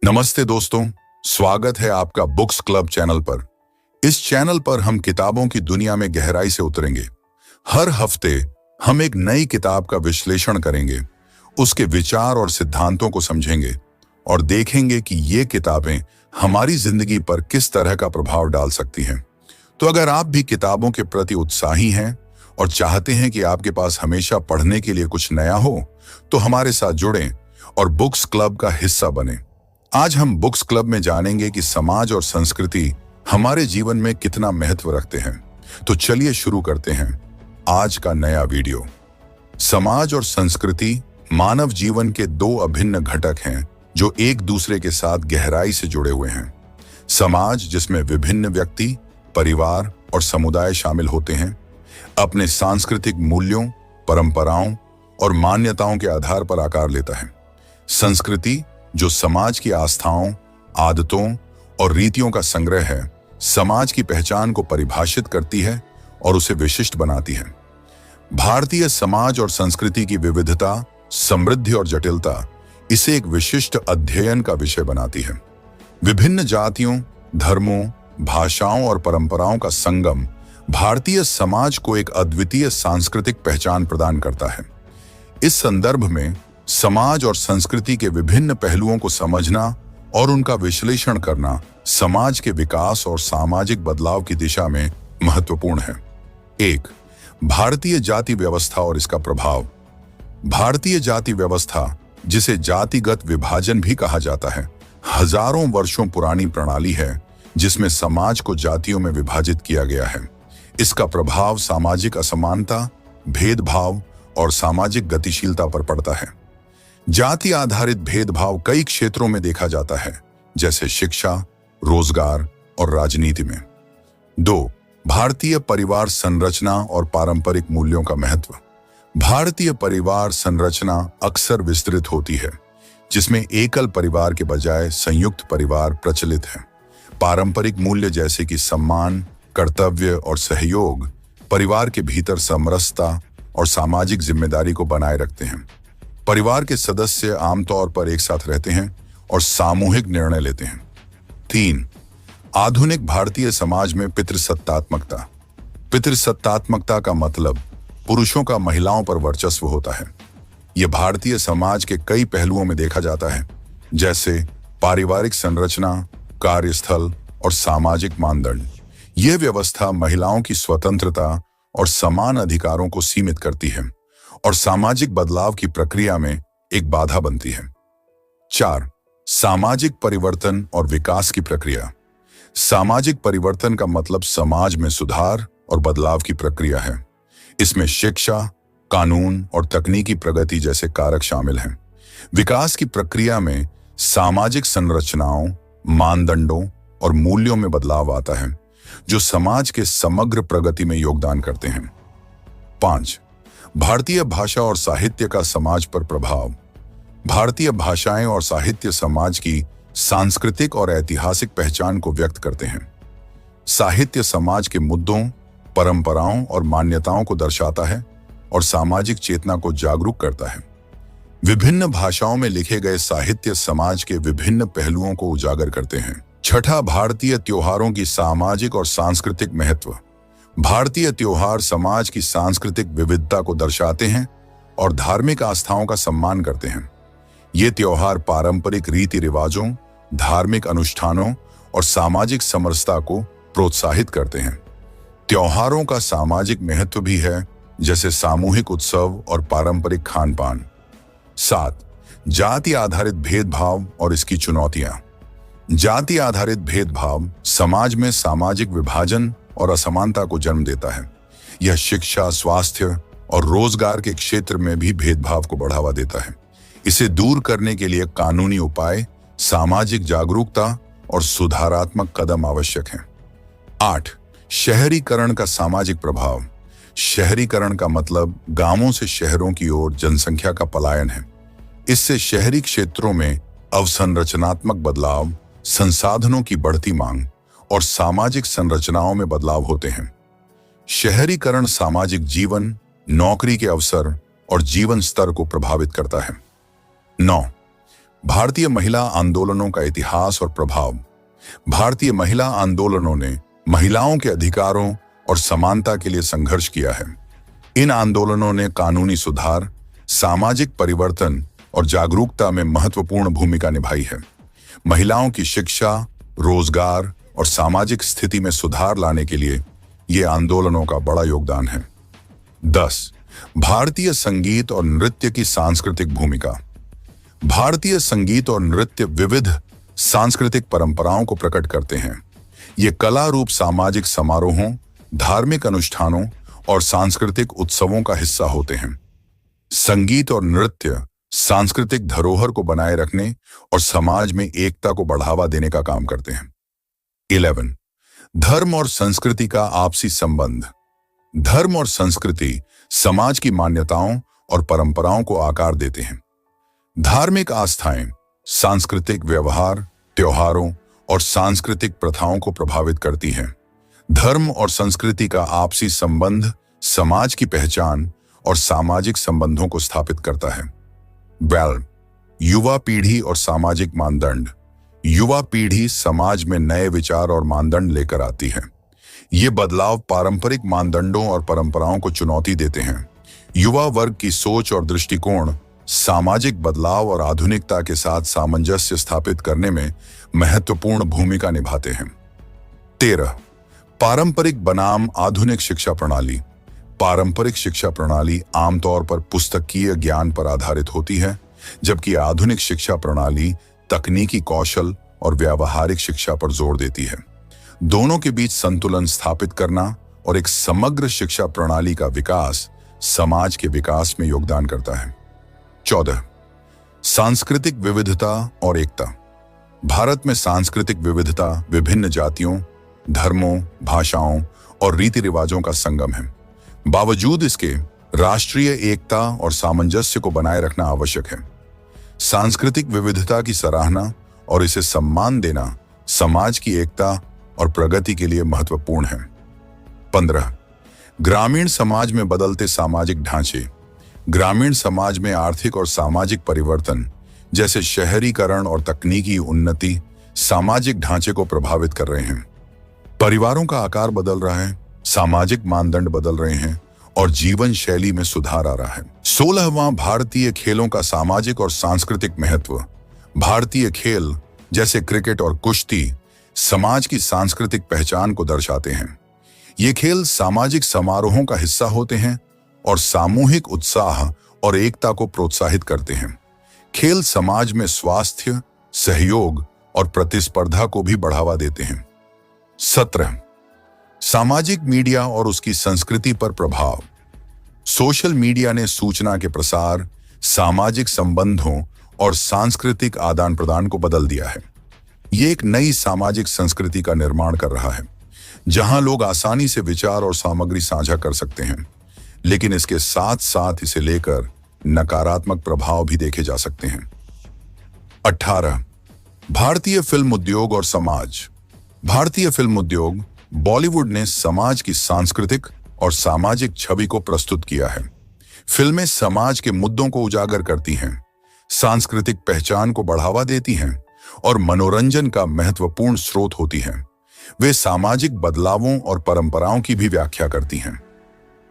नमस्ते दोस्तों, स्वागत है आपका बुक्स क्लब चैनल पर। इस चैनल पर हम किताबों की दुनिया में गहराई से उतरेंगे। हर हफ्ते हम एक नई किताब का विश्लेषण करेंगे, उसके विचार और सिद्धांतों को समझेंगे और देखेंगे कि ये किताबें हमारी जिंदगी पर किस तरह का प्रभाव डाल सकती हैं। तो अगर आप भी किताबों के प्रति उत्साही हैं और चाहते हैं कि आपके पास हमेशा पढ़ने के लिए कुछ नया हो, तो हमारे साथ जुड़ें और बुक्स क्लब का हिस्सा बनें। आज हम बुक्स क्लब में जानेंगे कि समाज और संस्कृति हमारे जीवन में कितना महत्व रखते हैं। तो चलिए शुरू करते हैं आज का नया वीडियो। समाज और संस्कृति मानव जीवन के दो अभिन्न घटक हैं जो एक दूसरे के साथ गहराई से जुड़े हुए हैं। समाज, जिसमें विभिन्न व्यक्ति, परिवार और समुदाय शामिल होते हैं, अपने सांस्कृतिक मूल्यों, परंपराओं और मान्यताओं के आधार पर आकार लेता है। संस्कृति, जो समाज की आस्थाओं, आदतों और रीतियों का संग्रह है, समाज की पहचान को परिभाषित करती है और उसे विशिष्ट बनाती है। भारतीय समाज और संस्कृति की विविधता, समृद्धि और जटिलता इसे एक विशिष्ट अध्ययन का विषय बनाती है। विभिन्न जातियों, धर्मों, भाषाओं और परंपराओं का संगम भारतीय समाज को एक अद्वितीय सांस्कृतिक पहचान प्रदान करता है। इस संदर्भ में समाज और संस्कृति के विभिन्न पहलुओं को समझना और उनका विश्लेषण करना समाज के विकास और सामाजिक बदलाव की दिशा में महत्वपूर्ण है। 1. भारतीय जाति व्यवस्था और इसका प्रभाव। भारतीय जाति व्यवस्था, जिसे जातिगत विभाजन भी कहा जाता है, हजारों वर्षों पुरानी प्रणाली है जिसमें समाज को जातियों में विभाजित किया गया है। इसका प्रभाव सामाजिक असमानता, भेदभाव और सामाजिक गतिशीलता पर पड़ता है। जाति आधारित भेदभाव कई क्षेत्रों में देखा जाता है, जैसे शिक्षा, रोजगार और राजनीति में। 2. भारतीय परिवार संरचना और पारंपरिक मूल्यों का महत्व। भारतीय परिवार संरचना अक्सर विस्तृत होती है, जिसमें एकल परिवार के बजाय संयुक्त परिवार प्रचलित है। पारंपरिक मूल्य जैसे कि सम्मान, कर्तव्य और सहयोग परिवार के भीतर समरसता और सामाजिक जिम्मेदारी को बनाए रखते हैं। परिवार के सदस्य आमतौर पर एक साथ रहते हैं और सामूहिक निर्णय लेते हैं। 3. आधुनिक भारतीय समाज में पितृसत्तात्मकता। पितृसत्तात्मकता का मतलब पुरुषों का महिलाओं पर वर्चस्व होता है। यह भारतीय समाज के कई पहलुओं में देखा जाता है, जैसे पारिवारिक संरचना, कार्यस्थल और सामाजिक मानदंड। यह व्यवस्था महिलाओं की स्वतंत्रता और समान अधिकारों को सीमित करती है और सामाजिक बदलाव की प्रक्रिया में एक बाधा बनती है। 4. सामाजिक परिवर्तन और विकास की प्रक्रिया। सामाजिक परिवर्तन का मतलब समाज में सुधार और बदलाव की प्रक्रिया है। इसमें शिक्षा, कानून और तकनीकी प्रगति जैसे कारक शामिल हैं। विकास की प्रक्रिया में सामाजिक संरचनाओं, मानदंडों और मूल्यों में बदलाव आता है, जो समाज के समग्र प्रगति में योगदान करते हैं। 5. भारतीय भाषा और साहित्य का समाज पर प्रभाव। भारतीय भाषाएं और साहित्य समाज की सांस्कृतिक और ऐतिहासिक पहचान को व्यक्त करते हैं। साहित्य समाज के मुद्दों, परंपराओं और मान्यताओं को दर्शाता है और सामाजिक चेतना को जागरूक करता है। विभिन्न भाषाओं में लिखे गए साहित्य समाज के विभिन्न पहलुओं को उजागर करते हैं। 6. भारतीय त्योहारों की सामाजिक और सांस्कृतिक महत्व। भारतीय त्योहार समाज की सांस्कृतिक विविधता को दर्शाते हैं और धार्मिक आस्थाओं का सम्मान करते हैं। ये त्योहार पारंपरिक रीति रिवाजों, धार्मिक अनुष्ठानों और सामाजिक समरसता को प्रोत्साहित करते हैं। त्योहारों का सामाजिक महत्व भी है, जैसे सामूहिक उत्सव और पारंपरिक खान पान। 7. जाति आधारित भेदभाव और इसकी चुनौतियां। जाति आधारित भेदभाव समाज में सामाजिक विभाजन और असमानता को जन्म देता है। यह शिक्षा, स्वास्थ्य और रोजगार के क्षेत्र में भी भेदभाव को बढ़ावा देता है। इसे दूर करने के लिए कानूनी उपाय, सामाजिक जागरूकता और सुधारात्मक कदम आवश्यक हैं। 8. शहरीकरण का सामाजिक प्रभाव। शहरीकरण का मतलब गांवों से शहरों की ओर जनसंख्या का पलायन है। इससे शहरी क्षेत्रों में अवसंरचनात्मक बदलाव, संसाधनों की बढ़ती मांग और सामाजिक संरचनाओं में बदलाव होते हैं। शहरीकरण सामाजिक जीवन, नौकरी के अवसर और जीवन स्तर को प्रभावित करता है। 9. भारतीय महिला आंदोलनों का इतिहास और प्रभाव। भारतीय महिला आंदोलनों ने महिलाओं के अधिकारों और समानता के लिए संघर्ष किया है। इन आंदोलनों ने कानूनी सुधार, सामाजिक परिवर्तन और जागरूकता में महत्वपूर्ण भूमिका निभाई है। महिलाओं की शिक्षा, रोजगार और सामाजिक स्थिति में सुधार लाने के लिए ये आंदोलनों का बड़ा योगदान है। 10. भारतीय संगीत और नृत्य की सांस्कृतिक भूमिका। भारतीय संगीत और नृत्य विविध सांस्कृतिक परंपराओं को प्रकट करते हैं। ये कला रूप सामाजिक समारोहों, धार्मिक अनुष्ठानों और सांस्कृतिक उत्सवों का हिस्सा होते हैं। संगीत और नृत्य सांस्कृतिक धरोहर को बनाए रखने और समाज में एकता को बढ़ावा देने का काम करते हैं। 11. धर्म और संस्कृति का आपसी संबंध। धर्म और संस्कृति समाज की मान्यताओं और परंपराओं को आकार देते हैं। धार्मिक आस्थाएं सांस्कृतिक व्यवहार, त्योहारों और सांस्कृतिक प्रथाओं को प्रभावित करती हैं। धर्म और संस्कृति का आपसी संबंध समाज की पहचान और सामाजिक संबंधों को स्थापित करता है। 12. युवा पीढ़ी और सामाजिक मानदंड। युवा पीढ़ी समाज में नए विचार और मानदंड लेकर आती है। ये बदलाव पारंपरिक मानदंडों और परंपराओं को चुनौती देते हैं। युवा वर्ग की सोच और दृष्टिकोण सामाजिक बदलाव और आधुनिकता के साथ सामंजस्य स्थापित करने में महत्वपूर्ण भूमिका निभाते हैं। 13. पारंपरिक बनाम आधुनिक शिक्षा प्रणाली। पारंपरिक शिक्षा प्रणाली आमतौर पर पुस्तकीय ज्ञान पर आधारित होती है, जबकि आधुनिक शिक्षा प्रणाली तकनीकी कौशल और व्यावहारिक शिक्षा पर जोर देती है। दोनों के बीच संतुलन स्थापित करना और एक समग्र शिक्षा प्रणाली का विकास समाज के विकास में योगदान करता है। 14. सांस्कृतिक विविधता और एकता। भारत में सांस्कृतिक विविधता विभिन्न जातियों, धर्मों, भाषाओं और रीति रिवाजों का संगम है। बावजूद इसके राष्ट्रीय एकता और सामंजस्य को बनाए रखना आवश्यक है। सांस्कृतिक विविधता की सराहना और इसे सम्मान देना समाज की एकता और प्रगति के लिए महत्वपूर्ण है। 15. ग्रामीण समाज में बदलते सामाजिक ढांचे। ग्रामीण समाज में आर्थिक और सामाजिक परिवर्तन जैसे शहरीकरण और तकनीकी उन्नति सामाजिक ढांचे को प्रभावित कर रहे हैं। परिवारों का आकार बदल रहा है, सामाजिक मानदंड बदल रहे हैं और जीवन शैली में सुधार आ रहा है। 16वां भारतीय खेलों का सामाजिक और सांस्कृतिक महत्व। भारतीय खेल जैसे क्रिकेट और कुश्ती समाज की सांस्कृतिक पहचान को दर्शाते हैं। ये खेल सामाजिक समारोहों का हिस्सा होते हैं और सामूहिक उत्साह और एकता को प्रोत्साहित करते हैं। खेल समाज में स्वास्थ्य, सहयोग और प्रतिस्पर्धा को भी बढ़ावा देते हैं। 17. सामाजिक मीडिया और उसकी संस्कृति पर प्रभाव। सोशल मीडिया ने सूचना के प्रसार, सामाजिक संबंधों और सांस्कृतिक आदान प्रदान को बदल दिया है। ये एक नई सामाजिक संस्कृति का निर्माण कर रहा है, जहां लोग आसानी से विचार और सामग्री साझा कर सकते हैं, लेकिन इसके साथ साथ इसे लेकर नकारात्मक प्रभाव भी देखे जा सकते हैं। 18. भारतीय फिल्म उद्योग और समाज। भारतीय फिल्म उद्योग बॉलीवुड ने समाज की सांस्कृतिक और सामाजिक छवि को प्रस्तुत किया है। फिल्में समाज के मुद्दों को उजागर करती हैं, सांस्कृतिक पहचान को बढ़ावा देती हैं और मनोरंजन का महत्वपूर्ण स्रोत होती हैं। वे सामाजिक बदलावों और परंपराओं की भी व्याख्या करती हैं।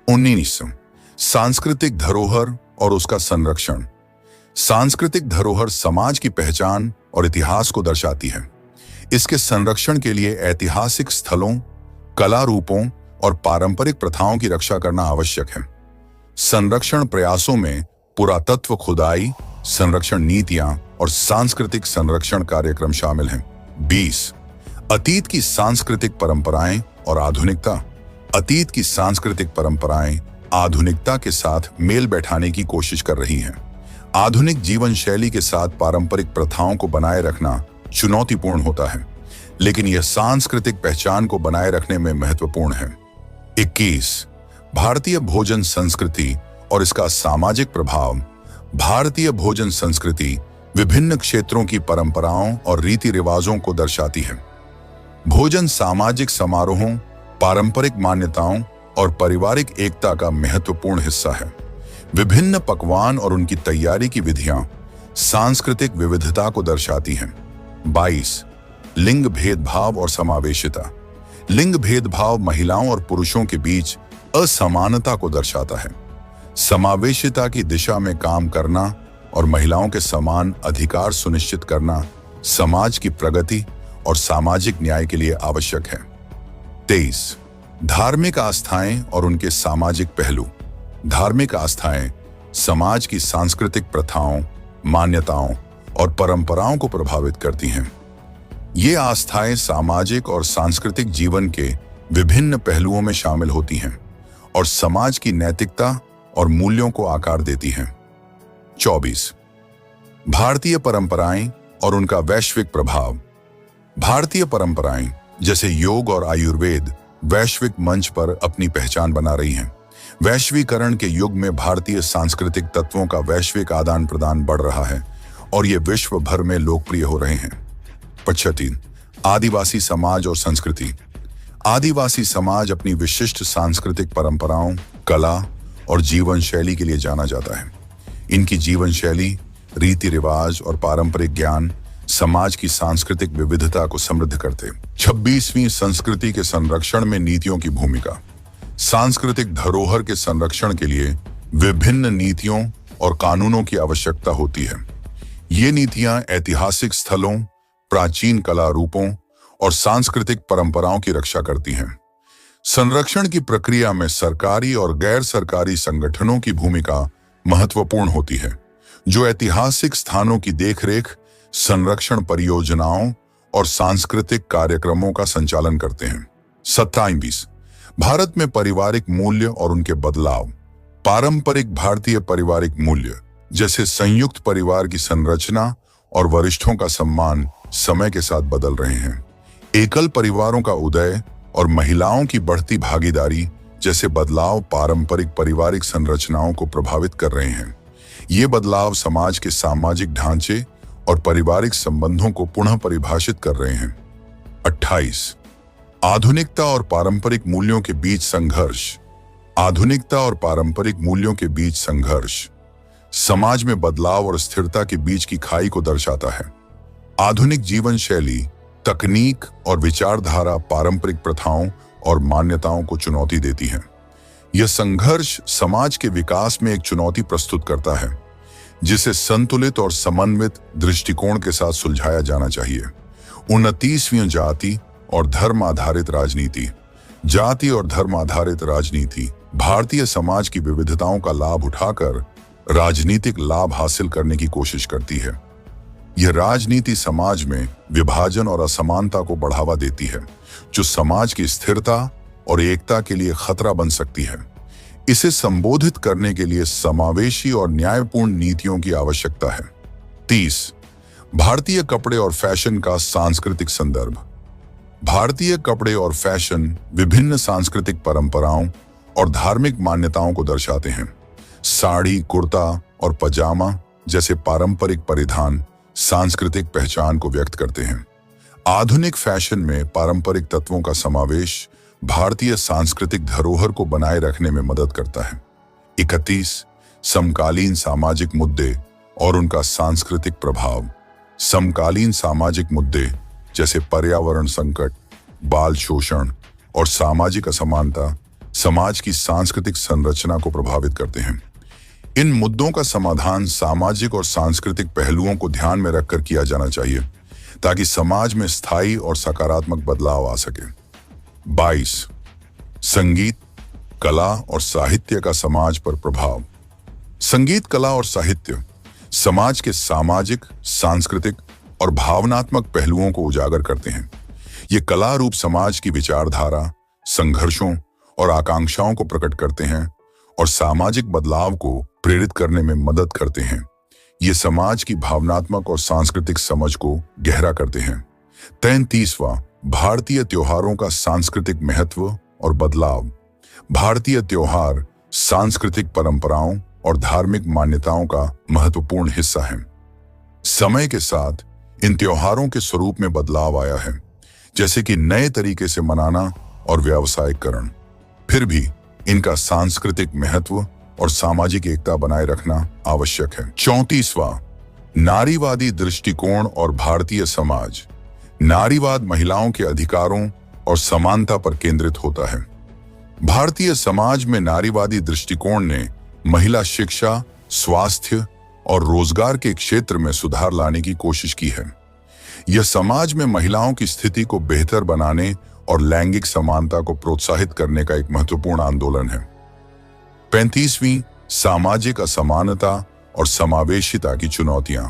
19. सांस्कृतिक धरोहर और उसका संरक्षण। सांस्कृतिक धरोहर समाज की पहचान और इतिहास को दर्शाती है। इसके संरक्षण के लिए ऐतिहासिक स्थलों, कला रूपों और पारंपरिक प्रथाओं की रक्षा करना आवश्यक है। संरक्षण प्रयासों में पुरातत्व खुदाई, संरक्षण नीतियां और सांस्कृतिक संरक्षण कार्यक्रम शामिल हैं। 20. अतीत की सांस्कृतिक परंपराएं और आधुनिकता। अतीत की सांस्कृतिक परंपराएं आधुनिकता के साथ मेल बैठाने की कोशिश कर रही हैं। आधुनिक जीवन शैली के साथ पारंपरिक प्रथाओं को बनाए रखना चुनौतीपूर्ण होता है, लेकिन यह सांस्कृतिक पहचान को बनाए रखने में महत्वपूर्ण है। 21. भारतीय भोजन संस्कृति और इसका सामाजिक प्रभाव। भारतीय भोजन संस्कृति विभिन्न क्षेत्रों की परंपराओं और रीति रिवाजों को दर्शाती है। भोजन सामाजिक समारोहों, पारंपरिक मान्यताओं और पारिवारिक एकता का महत्वपूर्ण हिस्सा है। विभिन्न पकवान और उनकी तैयारी की विधियां सांस्कृतिक विविधता को दर्शाती हैं। 22 लिंग भेदभाव और समावेशिता। लिंग भेदभाव महिलाओं और पुरुषों के बीच असमानता को दर्शाता है। समावेशिता की दिशा में काम करना और महिलाओं के समान अधिकार सुनिश्चित करना समाज की प्रगति और सामाजिक न्याय के लिए आवश्यक है। 23 धार्मिक आस्थाएं और उनके सामाजिक पहलू। धार्मिक आस्थाएं समाज की सांस्कृतिक प्रथाओं, मान्यताओं और परंपराओं को प्रभावित करती हैं। ये आस्थाएं सामाजिक और सांस्कृतिक जीवन के विभिन्न पहलुओं में शामिल होती हैं और समाज की नैतिकता और मूल्यों को आकार देती हैं। 24 भारतीय परंपराएं और उनका वैश्विक प्रभाव। भारतीय परंपराएं जैसे योग और आयुर्वेद वैश्विक मंच पर अपनी पहचान बना रही हैं। वैश्वीकरण के युग में भारतीय सांस्कृतिक तत्वों का वैश्विक आदान प्रदान बढ़ रहा है और ये विश्व भर में लोकप्रिय हो रहे हैं। 25 आदिवासी समाज और संस्कृति। आदिवासी समाज अपनी विशिष्ट सांस्कृतिक परंपराओं, कला और जीवन शैली के लिए जाना जाता है। इनकी जीवन शैली, रीति रिवाज और पारंपरिक ज्ञान समाज की सांस्कृतिक विविधता को समृद्ध करते। 26वीं संस्कृति के संरक्षण में नीतियों की भूमिका। सांस्कृतिक धरोहर के संरक्षण के लिए विभिन्न नीतियों और कानूनों की आवश्यकता होती है। ये नीतियां ऐतिहासिक स्थलों, प्राचीन कला रूपों और सांस्कृतिक परंपराओं की रक्षा करती हैं। संरक्षण की प्रक्रिया में सरकारी और गैर सरकारी संगठनों की भूमिका महत्वपूर्ण होती है, जो ऐतिहासिक स्थानों की देखरेख, संरक्षण परियोजनाओं और सांस्कृतिक कार्यक्रमों का संचालन करते हैं। 27 भारत में पारिवारिक मूल्य और उनके बदलाव। पारंपरिक भारतीय पारिवारिक मूल्य जैसे संयुक्त परिवार की संरचना और वरिष्ठों का सम्मान समय के साथ बदल रहे हैं। एकल परिवारों का उदय और महिलाओं की बढ़ती भागीदारी जैसे बदलाव पारंपरिक पारिवारिक संरचनाओं को प्रभावित कर रहे हैं। ये बदलाव समाज के सामाजिक ढांचे और पारिवारिक संबंधों को पुनः परिभाषित कर रहे हैं। 28 आधुनिकता और पारंपरिक मूल्यों के बीच संघर्ष। आधुनिकता और पारंपरिक मूल्यों के बीच संघर्ष समाज में बदलाव और स्थिरता के बीच की खाई को दर्शाता है। आधुनिक जीवन शैली, तकनीक और विचारधारा पारंपरिक प्रथाओं और मान्यताओं को चुनौती देती है। यह संघर्ष समाज के विकास में एक चुनौती प्रस्तुत करता है, जिसे संतुलित और समन्वित दृष्टिकोण के साथ सुलझाया जाना चाहिए। 29वीं जाति और धर्म आधारित राजनीति। जाति और धर्म आधारित राजनीति भारतीय समाज की विविधताओं का लाभ उठाकर राजनीतिक लाभ हासिल करने की कोशिश करती है। यह राजनीति समाज में विभाजन और असमानता को बढ़ावा देती है, जो समाज की स्थिरता और एकता के लिए खतरा बन सकती है। इसे संबोधित करने के लिए समावेशी और न्यायपूर्ण नीतियों की आवश्यकता है। 30 भारतीय कपड़े और फैशन का सांस्कृतिक संदर्भ। भारतीय कपड़े और फैशन विभिन्न सांस्कृतिक परंपराओं और धार्मिक मान्यताओं को दर्शाते हैं। साड़ी, कुर्ता और पजामा जैसे पारंपरिक परिधान सांस्कृतिक पहचान को व्यक्त करते हैं। आधुनिक फैशन में पारंपरिक तत्वों का समावेश भारतीय सांस्कृतिक धरोहर को बनाए रखने में मदद करता है। 31 समकालीन सामाजिक मुद्दे और उनका सांस्कृतिक प्रभाव। समकालीन सामाजिक मुद्दे जैसे पर्यावरण संकट, बाल शोषण और सामाजिक असमानता समाज की सांस्कृतिक संरचना को प्रभावित करते हैं। इन मुद्दों का समाधान सामाजिक और सांस्कृतिक पहलुओं को ध्यान में रखकर किया जाना चाहिए, ताकि समाज में स्थायी और सकारात्मक बदलाव आ सके। 22 संगीत, कला और साहित्य का समाज पर प्रभाव। संगीत, कला और साहित्य समाज के सामाजिक, सांस्कृतिक और भावनात्मक पहलुओं को उजागर करते हैं। ये कला रूप समाज की विचारधारा, संघर्षों और आकांक्षाओं को प्रकट करते हैं और सामाजिक बदलाव को प्रेरित करने में मदद करते हैं। ये समाज की भावनात्मक और सांस्कृतिक समझ को गहरा करते हैं। 33वां भारतीय त्योहारों का सांस्कृतिक महत्व और बदलाव। भारतीय त्योहार सांस्कृतिक परंपराओं और धार्मिक मान्यताओं का महत्वपूर्ण हिस्सा हैं। समय के साथ इन त्योहारों के स्वरूप में बदलाव आया है, जैसे कि नए तरीके से मनाना और व्यावसायीकरण। फिर भी इनका सांस्कृतिक महत्व और सामाजिक एकता बनाए रखना आवश्यक है। 34वां नारीवादी दृष्टिकोण और भारतीय समाज। नारीवाद महिलाओं के अधिकारों और समानता पर केंद्रित होता है। भारतीय समाज में नारीवादी दृष्टिकोण ने महिला शिक्षा, स्वास्थ्य और रोजगार के क्षेत्र में सुधार लाने की कोशिश की है। यह समाज में महिलाओं की स्थिति को बेहतर बनाने और लैंगिक समानता को प्रोत्साहित करने का एक महत्वपूर्ण आंदोलन है। 35वीं सामाजिक असमानता और समावेशिता की चुनौतियां।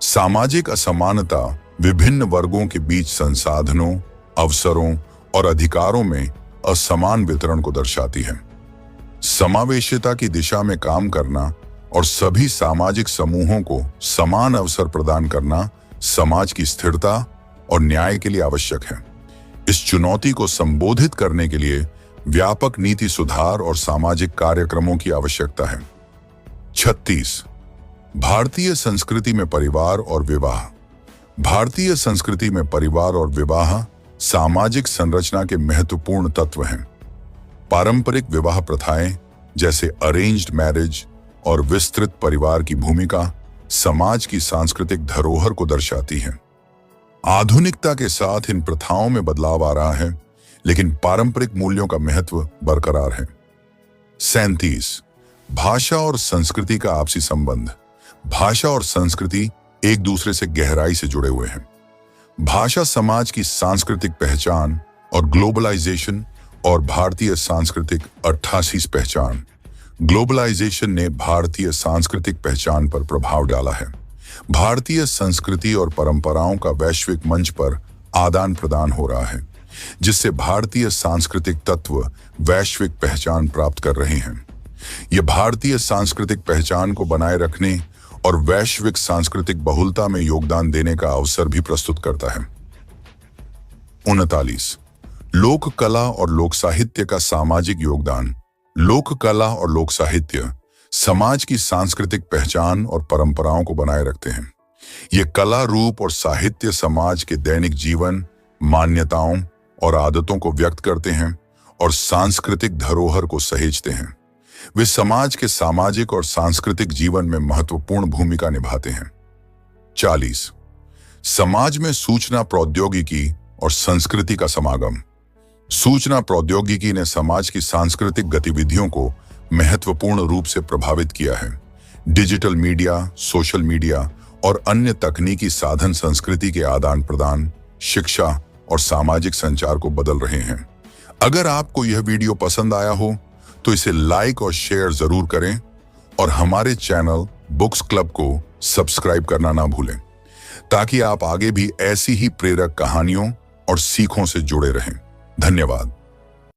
सामाजिक असमानता विभिन्न वर्गों के बीच संसाधनों, अवसरों और अधिकारों में असमान वितरण को दर्शाती है। समावेशिता की दिशा में काम करना और सभी सामाजिक समूहों को समान अवसर प्रदान करना समाज की स्थिरता और न्याय के लिए आवश्यक है। इस चुनौती को संबोधित करने के लिए व्यापक नीति सुधार और सामाजिक कार्यक्रमों की आवश्यकता है। 36 भारतीय संस्कृति में परिवार और विवाह। भारतीय संस्कृति में परिवार और विवाह सामाजिक संरचना के महत्वपूर्ण तत्व हैं। पारंपरिक विवाह प्रथाएं जैसे अरेंज्ड मैरिज और विस्तृत परिवार की भूमिका समाज की सांस्कृतिक धरोहर को दर्शाती है। आधुनिकता के साथ इन प्रथाओं में बदलाव आ रहा है, लेकिन पारंपरिक मूल्यों का महत्व बरकरार है। 37 भाषा और संस्कृति का आपसी संबंध। भाषा और संस्कृति एक दूसरे से गहराई से जुड़े हुए हैं। भाषा समाज की सांस्कृतिक पहचान और ग्लोबलाइजेशन और भारतीय सांस्कृतिक 88 पहचान। ग्लोबलाइजेशन ने भारतीय सांस्कृतिक पहचान पर प्रभाव डाला है। भारतीय संस्कृति और परंपराओं का वैश्विक मंच पर आदान प्रदान हो रहा है, जिससे भारतीय सांस्कृतिक तत्व वैश्विक पहचान प्राप्त कर रहे हैं। यह भारतीय सांस्कृतिक पहचान को बनाए रखने और वैश्विक सांस्कृतिक बहुलता में योगदान देने का अवसर भी प्रस्तुत करता है। 39 लोक कला और लोक साहित्य का सामाजिक योगदान। लोक कला और लोक साहित्य समाज की सांस्कृतिक पहचान और परंपराओं को बनाए रखते हैं। ये कला, रूप और साहित्य समाज के दैनिक जीवन, मान्यताओं और आदतों को व्यक्त करते हैं और सांस्कृतिक धरोहर को सहेजते हैं। वे समाज के सामाजिक और सांस्कृतिक जीवन में महत्वपूर्ण भूमिका निभाते हैं। 40 समाज में सूचना प्रौद्योगिकी और संस्कृति का समागम। सूचना प्रौद्योगिकी ने समाज की सांस्कृतिक गतिविधियों को महत्वपूर्ण रूप से प्रभावित किया है। डिजिटल मीडिया, सोशल मीडिया और अन्य तकनीकी साधन संस्कृति के आदान प्रदान, शिक्षा और सामाजिक संचार को बदल रहे हैं। अगर आपको यह वीडियो पसंद आया हो तो इसे लाइक और शेयर जरूर करें और हमारे चैनल बुक्स क्लब को सब्सक्राइब करना ना भूलें, ताकि आप आगे भी ऐसी ही प्रेरक कहानियों और सीखों से जुड़े रहें। धन्यवाद।